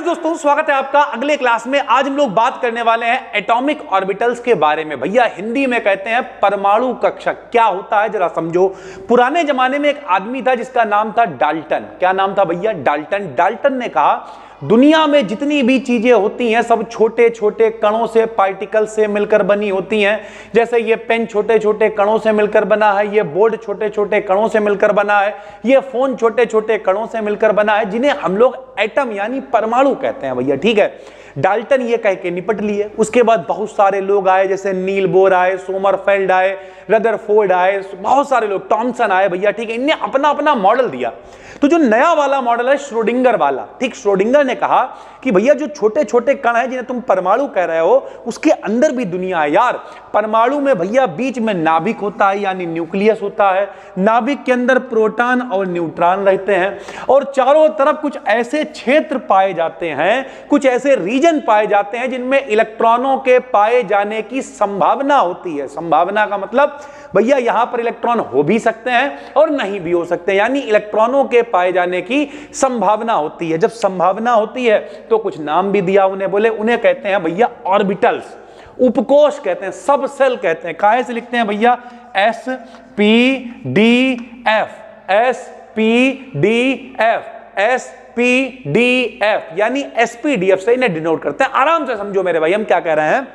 दोस्तों, स्वागत है आपका अगले क्लास में। आज हम लोग बात करने वाले हैं एटॉमिक ऑर्बिटल्स के बारे में। भैया हिंदी में कहते हैं परमाणु कक्षक। क्या होता है जरा समझो। पुराने जमाने में एक आदमी था जिसका नाम था डाल्टन। क्या नाम था भैया? डाल्टन। डाल्टन ने कहा दुनिया में जितनी भी चीजें होती हैं सब छोटे छोटे कणों से, पार्टिकल से मिलकर बनी होती हैं। जैसे ये पेन छोटे छोटे कणों से मिलकर बना है, ये बोर्ड छोटे छोटे कणों से मिलकर बना है, ये फोन छोटे छोटे कणों से मिलकर बना है, जिन्हें हम लोग एटम यानी परमाणु कहते हैं भैया। ठीक है, डाल्टन ये कह के निपट लिए। उसके बाद बहुत सारे लोग आए, जैसे नील बोर आए, सोमरफेल्ड आए, रदरफोर्ड आए, बहुत सारे लोग, टॉमसन आए भैया। ठीक है, इनने अपना अपना मॉडल दिया। तो जो नया वाला मॉडल है श्रोडिंगर वाला, ठीक, श्रोडिंगर ने कहा कि भैया जो छोटे छोटे कण हैं जिन्हें तुम परमाणु कह रहे हो, उसके अंदर भी दुनिया है यार। परमाणु में भैया बीच में नाभिक होता है यानी न्यूक्लियस होता है। नाभिक के अंदर प्रोटॉन और न्यूट्रॉन रहते हैं और चारों तरफ कुछ ऐसे क्षेत्र पाए जाते हैं, कुछ ऐसे रीजन पाए जाते हैं जिनमें इलेक्ट्रॉनों के पाए जाने की संभावना होती है। संभावना का मतलब भैया यहां पर इलेक्ट्रॉन हो भी सकते हैं और नहीं भी हो सकते, यानी इलेक्ट्रॉनों के पाए जाने की संभावना होती है। जब संभावना होती है तो कुछ नाम भी दिया उन्हें, बोले उन्हें कहते हैं भैया ऑर्बिटल्स, उपकोष कहते हैं, सब सेल कहते हैं। काहे से लिखते हैं भैया? S P D F, S P D F, S P D F, यानी एसपीडीएफ से इन्हें डिनोट करते हैं। आराम से समझो मेरे भाई, हम क्या कह रहे हैं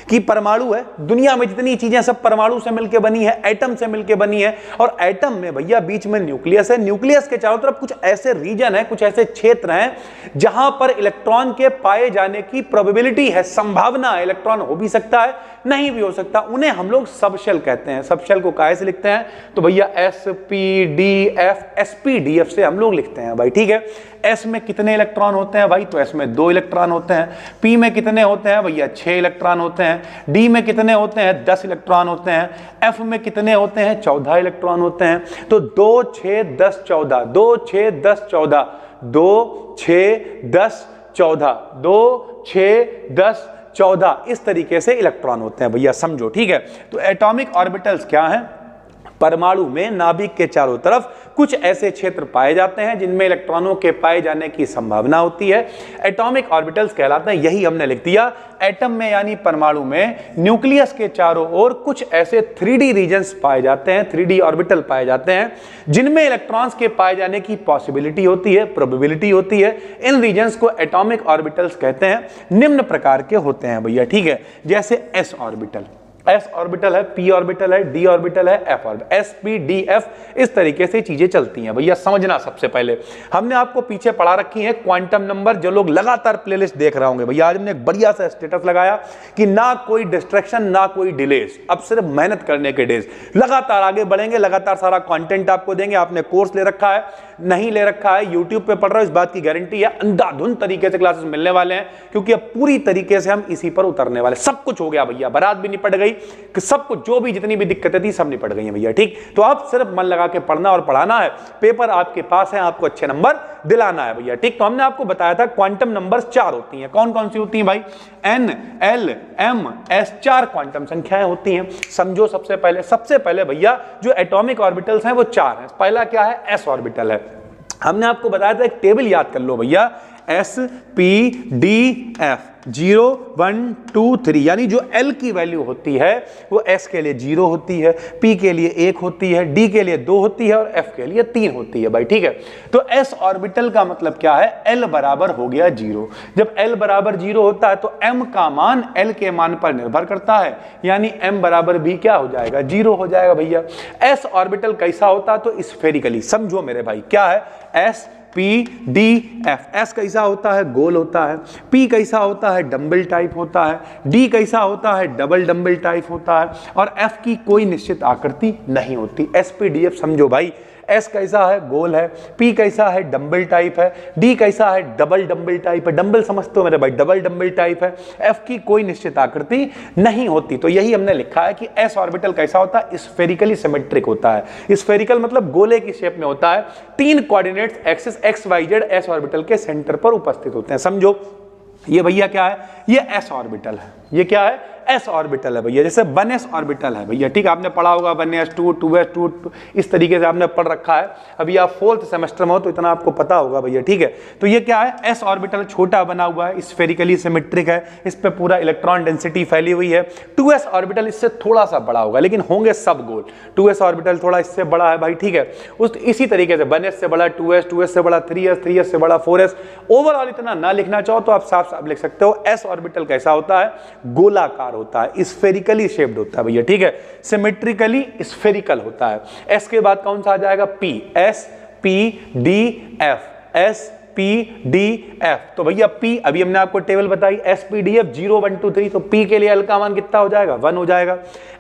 कि परमाणु है, दुनिया में जितनी चीजें सब परमाणु से मिलकर बनी है, एटम से मिलकर बनी है। और एटम में भैया बीच में न्यूक्लियस है, न्यूक्लियस के चारों तरफ कुछ ऐसे रीजन है, कुछ ऐसे क्षेत्र हैं जहां पर इलेक्ट्रॉन के पाए जाने की प्रोबेबिलिटी है, संभावना है। इलेक्ट्रॉन हो भी सकता है, नहीं भी हो सकता। उन्हें हम लोग सबशेल कहते हैं। सबशेल को काहे से लिखते हैं? तो भैया S P D F, SPDF से हम लोग लिखते हैं भाई। ठीक है, एस में कितने इलेक्ट्रॉन होते हैं भाई? तो एस में 2 इलेक्ट्रॉन होते हैं। पी में कितने होते हैं भैया? 6 इलेक्ट्रॉन होते हैं। डी में कितने होते हैं? 10 इलेक्ट्रॉन होते हैं। एफ में कितने होते हैं? 14 इलेक्ट्रॉन होते हैं। तो 2 6 10 14, 2 6 10 14, 2 6 10 14, 2 6 10 14, इस तरीके से इलेक्ट्रॉन होते हैं भैया, समझो। ठीक है, तो एटॉमिक ऑर्बिटल्स क्या हैं? परमाणु में नाभिक के चारों तरफ कुछ ऐसे क्षेत्र पाए जाते हैं जिनमें इलेक्ट्रॉनों के पाए जाने की संभावना होती है, एटॉमिक ऑर्बिटल्स कहलाते हैं। यही हमने लिख दिया। एटम में यानी परमाणु में न्यूक्लियस के चारों ओर कुछ ऐसे 3D रीजन्स पाए जाते हैं, 3D ऑर्बिटल पाए जाते हैं, जिनमें इलेक्ट्रॉन्स के पाए जाने की पॉसिबिलिटी होती है, प्रोबेबिलिटी होती है। इन रीजन्स को एटॉमिक ऑर्बिटल्स कहते हैं। निम्न प्रकार के होते हैं भैया। ठीक है, जैसे एस ऑर्बिटल, एस ऑर्बिटल है, पी ऑर्बिटल है, डी ऑर्बिटल है, F orbital, S P D F, इस तरीके से चीजें चलती हैं भैया। समझना, सबसे पहले हमने आपको पीछे पढ़ा रखी है क्वांटम नंबर। जो लोग लगातार प्लेलिस्ट देख रहे होंगे भैया, आज हमने एक बढ़िया सा स्टेटस लगाया कि ना कोई डिस्ट्रैक्शन, ना कोई डिलेज, अब सिर्फ मेहनत करने के डेज। लगातार आगे बढ़ेंगे, लगातार सारा कंटेंट आपको देंगे। आपने कोर्स ले रखा है, नहीं ले रखा है, यूट्यूब पे पढ़ रहे हो, इस बात की गारंटी है अंधाधुंध तरीके से क्लासेस मिलने वाले हैं, क्योंकि अब पूरी तरीके से हम इसी पर उतरने वाले। सब कुछ हो गया भैया, बारात भी निपट गई, सब कुछ, जो भी जितनी भी दिक्कतें थी सब निपट गई हैं भैया। ठीक, तो आप सिर्फ मन लगा के पढ़ना और पढ़ाना है। पेपर आपके पास है, आपको अच्छे नंबर दिलाना है भैया। ठीक, तो हमने आपको बताया था क्वांटम नंबर्स 4 होती हैं। कौन कौन सी होती हैं भाई? N, L, M, S, 4 quantum संख्याएं होती हैं। समझो, सबसे पहले भैया जो एटॉमिक ऑर्बिटल्स हैं वो 4 हैं। पहला क्या है? एस ऑर्बिटल है। हमने आपको बताया था, एक टेबल याद कर लो भैया, एस पी डी एफ, 0 1 2 3, यानी जो L की वैल्यू होती है वो S के लिए 0 होती है, P के लिए 1 होती है, D के लिए 2 होती है और F के लिए 3 होती है भाई। ठीक है, तो S ऑर्बिटल का मतलब क्या है? L बराबर हो गया 0। जब L बराबर 0 होता है तो M का मान L के मान पर निर्भर करता है, यानी M बराबर भी क्या हो जाएगा? 0 हो जाएगा भैया। S ऑर्बिटल कैसा होता है? तो स्फेरिकली, समझो मेरे भाई, क्या है? S P D F. S कैसा होता है? गोल होता है। पी कैसा होता है? डंबल टाइप होता है। डी कैसा होता है? डबल डंबल टाइप होता है। और एफ की कोई निश्चित आकृति नहीं होती। एस पी डी एफ समझो भाई, एस कैसा है? गोल है। पी कैसा है? डंबल टाइप है। डी कैसा है? डबल डंबल टाइप है। डंबल समझते हो मेरे भाई, डबल डंबल टाइप है। एफ की कोई निश्चित आकृति नहीं होती। तो यही हमने लिखा है कि एस ऑर्बिटल कैसा होता है? स्फेरिकली सिमेट्रिक होता है। स्फेरिकल मतलब गोले की शेप में होता है। 3 coordinates axis X Y Z S orbital के सेंटर पर उपस्थित होते हैं। समझो, ये भैया क्या है? ये एस ऑर्बिटल है। ये क्या है? s ऑर्बिटल है भैया, जैसे 1s ऑर्बिटल है भैया, ठीक है, आपने पढ़ा होगा 1s2 2s2 इस तरीके से आपने पढ़ रखा है। अभी आप 4th सेमेस्टर में हो तो इतना आपको पता होगा भैया, ठीक है। तो ये क्या है, s ऑर्बिटल छोटा बना हुआ है, स्फेरिकली सिमेट्रिक है, इस पे पूरा इलेक्ट्रॉन डेंसिटी फैली हुई है। 2s ऑर्बिटल इससे थोड़ा सा बड़ा होगा, लेकिन होंगे सब गोल। 2s ऑर्बिटल थोड़ा इससे बड़ा है भाई, ठीक है। उस इसी तरीके से 1s से बड़ा 2s से बड़ा 3s से बड़ा 4s। ओवरऑल इतना ना लिखना चाहो तो आप साफ साफ लिख सकते हो s ऑर्बिटल कैसा होता है, गोलाकार होता है, स्फेरिकली शेप्ड होता है भैया, ठीक है, सिमेट्रिकली स्फेरिकल होता है। s के बाद कौन सा आ जाएगा, p, s p d f, s p d f। तो भैया p अभी हमने आपको टेबल बताई, s p d f 0 1 2 3, तो p के लिए l का मान कितना हो जाएगा, 1 हो जाएगा।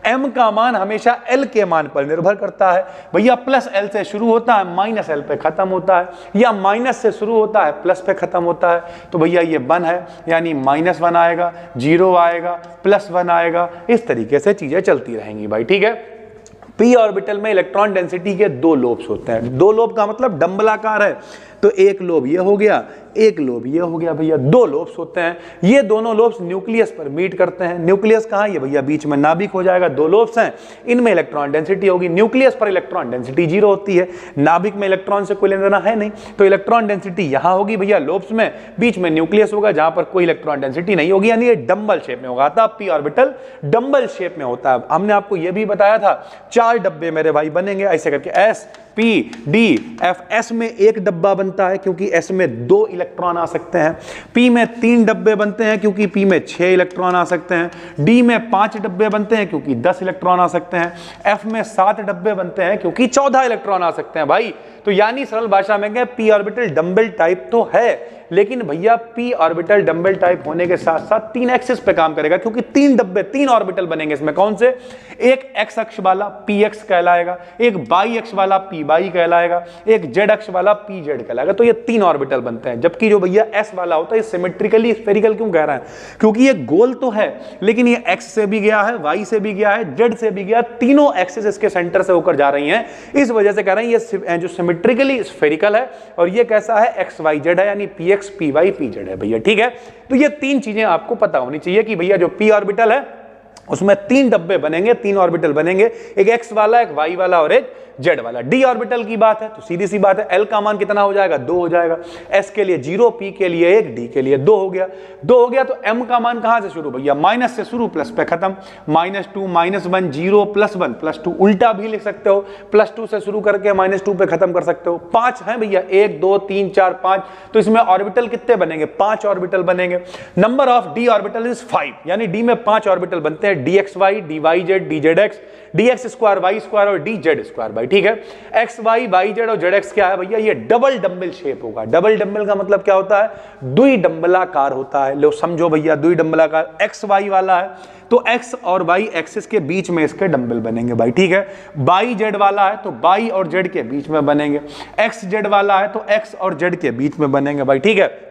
m का मान हमेशा l के मान पर निर्भर करता है भैया, प्लस l से शुरू होता है माइनस l पे खत्म होता है, या माइनस से शुरू होता है प्लस पे खत्म होता है। तो भैया ये 1 है, यानी -1 आएगा, 0 आएगा, +1 आएगा, इस तरीके से चीजें चलती रहेंगी भाई, ठीक है। p ऑर्बिटल में इलेक्ट्रॉन डेंसिटी के 2 लोब्स होते हैं। 2 लोब का मतलब डंबलाकार है, तो एक लोब ये हो गया, एक लोब ये हो गया भैया, 2 लोब्स होते हैं। ये दोनों लोब्स न्यूक्लियस पर मीट करते हैं। न्यूक्लियस कहाँ है, ये भैया बीच में नाभिक हो जाएगा। 2 लोब्स हैं, इनमें इलेक्ट्रॉन डेंसिटी होगी, न्यूक्लियस पर इलेक्ट्रॉन डेंसिटी 0 होती है, नाभिक में इलेक्ट्रॉन से कोई लेना देना है नहीं, तो इलेक्ट्रॉन डेंसिटी यहाँ होगी भैया लोब्स में, बीच में न्यूक्लियस होगा जहां पर कोई इलेक्ट्रॉन डेंसिटी नहीं होगी, यानी ये डंबल शेप में होगा। अतः p ऑर्बिटल डंबल शेप में होता है। हमने आपको यह भी बताया था 4 डब्बे मेरे भाई बनेंगे ऐसे करके, s p d f। s में 1 डब्बा बनता है क्योंकि s में 2 इलेक्ट्रॉन आ सकते हैं, p में 3 डब्बे बनते हैं क्योंकि p में 6 इलेक्ट्रॉन आ सकते हैं, d में 5 डब्बे बनते हैं क्योंकि 10 इलेक्ट्रॉन आ सकते हैं, f में 7 डब्बे बनते हैं क्योंकि 14 इलेक्ट्रॉन आ सकते हैं भाई। तो यानी सरल भाषा में कहें p ऑर्बिटल डंबल टाइप तो है, लेकिन भैया p ऑर्बिटल डंबल टाइप होने के साथ साथ 3 एक्सिस पे काम करेगा, क्योंकि 3 डब्बे 3 ऑर्बिटल बनेंगे इसमें। कौन से, एक x अक्ष वाला px कहलाएगा, एक y अक्ष वाला py कहलाएगा, एक z अक्ष वाला pz कहलाएगा। तो ये 3 ऑर्बिटल बनते हैं। जबकि जो भैया s वाला होता है, ये सिमेट्रिकली स्फेरिकल क्यों कह रहे हैं, क्योंकि ये गोल तो है, लेकिन ये x से भी गया है, y से भी गया है, z से भी गया, तीनों एक्सिस इसके सेंटर से होकर जा रही हैं। इस वजह से कह रहे हैं ये जो सिमेट्रिकली स्फेरिकल है, और ये कैसा है, xyz है, यानी px py pz है भैया, ठीक है। तो ये 3 चीजें आपको पता होनी चाहिए कि भैया जो p ऑर्बिटल है उसमें 3 डब्बे बनेंगे, 3 ऑर्बिटल बनेंगे, एक x वाला, एक y वाला और एक z वाला। d ऑर्बिटल की बात है तो सीधी सी बात है, l का मान कितना हो जाएगा, 2 हो जाएगा, s के लिए 0, p के लिए 1, d के लिए 2 हो गया। 2 हो गया तो m का मान कहां से शुरू भैया, माइनस से शुरू, प्लस पे खत्म, -2 -1 0 +1 +2, उल्टा भी लिख सकते हो, +2 से शुरू करके -2 पे खत्म कर सकते हो। 5 है भैया, 1 2 3 4 5, तो इसमें ऑर्बिटल कितने बनेंगे, 5 ऑर्बिटल बनेंगे। Number of d orbital is 5, यानी d में 5 ऑर्बिटल बनते हैं, dxy dyz dzx dx2 y2 और dz2 भाई, ठीक है। xy yz और zx क्या है भैया, ये डबल डंबल शेप होगा। डबल डंबल का मतलब क्या होता है, द्वि डंबलाकार होता है। लो समझो भैया, द्वि डंबलाकार xy वाला है तो x और y एक्सिस के बीच में इसके डंबल बनेंगे भाई, ठीक है। yz वाला है तो y और z के बीच में बनेंगे, xz वाला है तो x और z के बीच में बनेंगे भाई, ठीक है।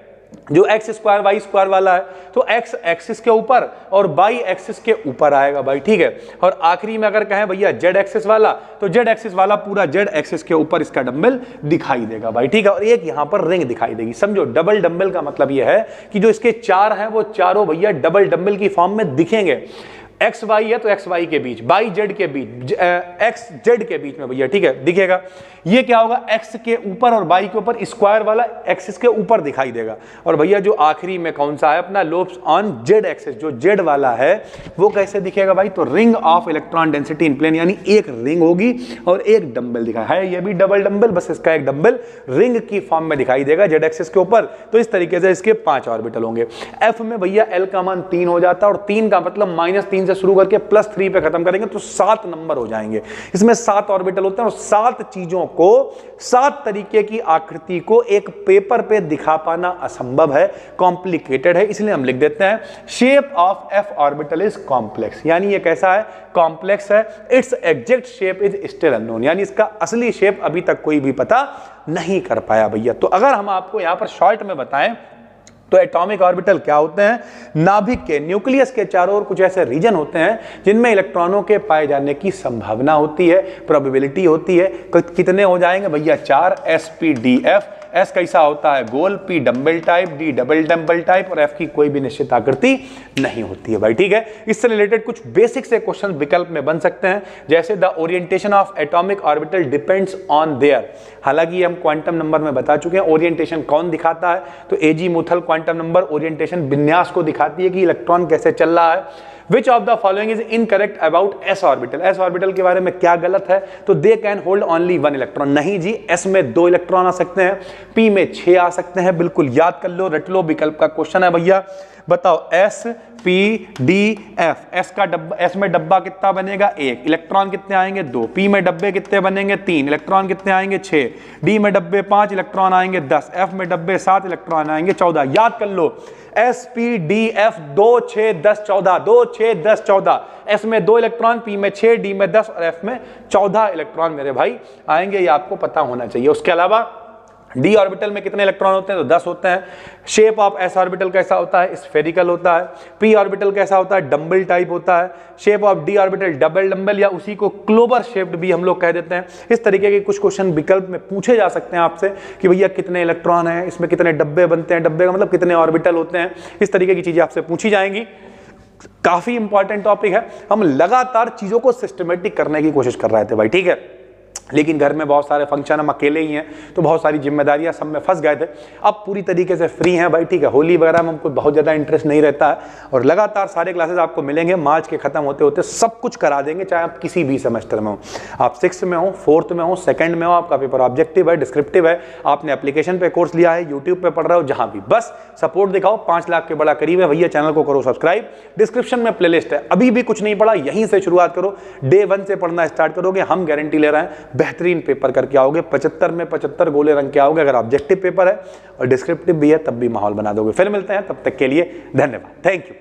जो x स्क्वायर y स्क्वायर वाला है तो x एक्सिस के ऊपर और y एक्सिस के ऊपर आएगा भाई, ठीक है। और आखिरी में अगर कहें भैया z एक्सिस वाला, तो z एक्सिस वाला पूरा z एक्सिस के ऊपर इसका डंबल दिखाई देगा भाई, ठीक है। और एक यहां पर रिंग दिखाई देगी। समझो डबल डंबल का मतलब यह है कि जो इसके 4 हैं वो चारों भैया डबल डंबल की फॉर्म में दिखेंगे। एक्स वाई है तो एक्स वाई के बीच, वाई जेड के बीच, एक्स जेड के बीच में भैया, ठीक है, दिखेगा। ये क्या होगा, एक्स के ऊपर और वाई के ऊपर स्क्वायर वाला एक्सिस के ऊपर दिखाई देगा। और भैया जो आखिरी में कौन सा है अपना लोब्स ऑन जेड एक्सिस, जो जेड वाला है वो कैसे दिखेगा भाई, तो ring of electron density in plane, यानी एक रिंग होगी और एक डंबल दिखा है। ये भी डबल डंबल, बस इसका एक डंबल रिंग की फॉर्म में दिखाई देगा जेड एक्सिस के ऊपर। तो इस तरीके से इसके 5 ऑर्बिटल होंगे। एफ में भैया एल का मान 3 हो जाता है और 3 का मतलब -3 से शुरू करके +3 पे खत्म करेंगे तो 7 नंबर हो जाएंगे। इसमें 7 ऑर्बिटल होते हैं और 7 चीजों को, 7 तरीके की आकृति को एक पेपर पे दिखा पाना असंभव है, कॉम्प्लिकेटेड है। इसलिए हम लिख देते हैं shape of F orbital is complex, यानी ये कैसा है, कॉम्प्लेक्स है। It's exact shape is still unknown, यानी इसका असली शेप अभी तक कोई भी पता नहीं कर पाया भैया। तो अगर हम आपको यहां पर शॉर्ट में बताएं तो एटॉमिक ऑर्बिटल क्या होते हैं, नाभिक के न्यूक्लियस के चारों ओर कुछ ऐसे रीजन होते हैं जिनमें इलेक्ट्रॉनों के पाए जाने की संभावना होती है, प्रोबेबिलिटी होती है। कितने हो जाएंगे भैया, 4, sp d f एस कैसा होता है गोल, P dumbbell type, D double dumbbell type और एफ की कोई भी निश्चित आकृति नहीं होती है भाई, ठीक है। इससे रिलेटेड कुछ बेसिक से क्वेश्चन विकल्प में बन सकते हैं, जैसे the orientation of atomic orbital depends on their. हालांकि हम क्वांटम नंबर में बता चुके हैं ओरिएंटेशन कौन दिखाता है, तो एजी मुथल क्वांटम नंबर ओरिएंटेशन विन्यास को दिखाती है कि इलेक्ट्रॉन कैसे चल रहा है। Which of the following is incorrect about s orbital? s orbital के बारे में क्या गलत है, तो they can hold only 1 electron. नहीं जी, s में 2 इलेक्ट्रॉन आ सकते हैं, p में 6 आ सकते हैं, बिल्कुल याद कर लो, रट लो, विकल्प का क्वेश्चन है भैया। बताओ s p d f, s में डब्बा कितना बनेगा 1, इलेक्ट्रॉन कितने आएंगे 2, p में डब्बे कितने बनेंगे 3, इलेक्ट्रॉन कितने आएंगे 6, d में डब्बे 5, इलेक्ट्रॉन आएंगे 10, f में डब्बे 7, इलेक्ट्रॉन आएंगे 14। याद कर लो, S P D F 2 6 10 14, 2 6 10 14, S में 2 इलेक्ट्रॉन, पी में 6, डी में 10 और एफ में 14 इलेक्ट्रॉन मेरे भाई आएंगे, ये आपको पता होना चाहिए। उसके अलावा डी ऑर्बिटल में कितने इलेक्ट्रॉन होते हैं, तो 10 होते हैं। शेप ऑफ एस ऑर्बिटल कैसा होता है, स्फेरिकल होता है। पी ऑर्बिटल कैसा होता है, डंबल टाइप होता है। Shape of D orbital double dumbbell या उसी को क्लोबर शेप्ड भी हम लोग कह देते हैं। इस तरीके के कुछ क्वेश्चन विकल्प में पूछे जा सकते हैं आपसे कि भैया कितने इलेक्ट्रॉन हैं, इसमें कितने डब्बे बनते हैं, डब्बे का मतलब कितने ऑर्बिटल होते हैं, इस तरीके की चीजें आपसे पूछी जाएंगी। काफी इंपॉर्टेंट टॉपिक है, हम लगातार चीजों को सिस्टमेटिक करने की कोशिश कर रहे थे भाई, ठीक है। लेकिन घर में बहुत सारे फंक्शन, हम अकेले ही हैं, तो बहुत सारी जिम्मेदारियां सब में फंस गए थे। अब पूरी तरीके से फ्री हैं भाई, ठीक है। होली वगैरह में हमको बहुत ज़्यादा इंटरेस्ट नहीं रहता है और लगातार सारे क्लासेस आपको मिलेंगे। मार्च के खत्म होते होते सब कुछ करा देंगे, चाहे आप किसी भी सेमेस्टर में हो, आप 6th में हो, 4th में हो, 2nd में हो, आपका पेपर ऑब्जेक्टिव है, डिस्क्रिप्टिव है, आपने एप्लीकेशन पे कोर्स लिया है, यूट्यूब पे पढ़ रहे हो, जहाँ भी, बस सपोर्ट दिखाओ। 5 लाख के बड़ा करीब है भैया, चैनल को करो सब्सक्राइब, डिस्क्रिप्शन में प्लेलिस्ट है। अभी भी कुछ नहीं पढ़ा, यहीं से शुरुआत करो, डे 1 से पढ़ना स्टार्ट करोगे, हम गारंटी ले रहे हैं बेहतरीन पेपर करके आओगे, 75 में 75 गोले रंग के आओगे। अगर ऑब्जेक्टिव पेपर है और डिस्क्रिप्टिव भी है तब भी माहौल बना दोगे। फिर मिलते हैं, तब तक के लिए धन्यवाद, थैंक यू।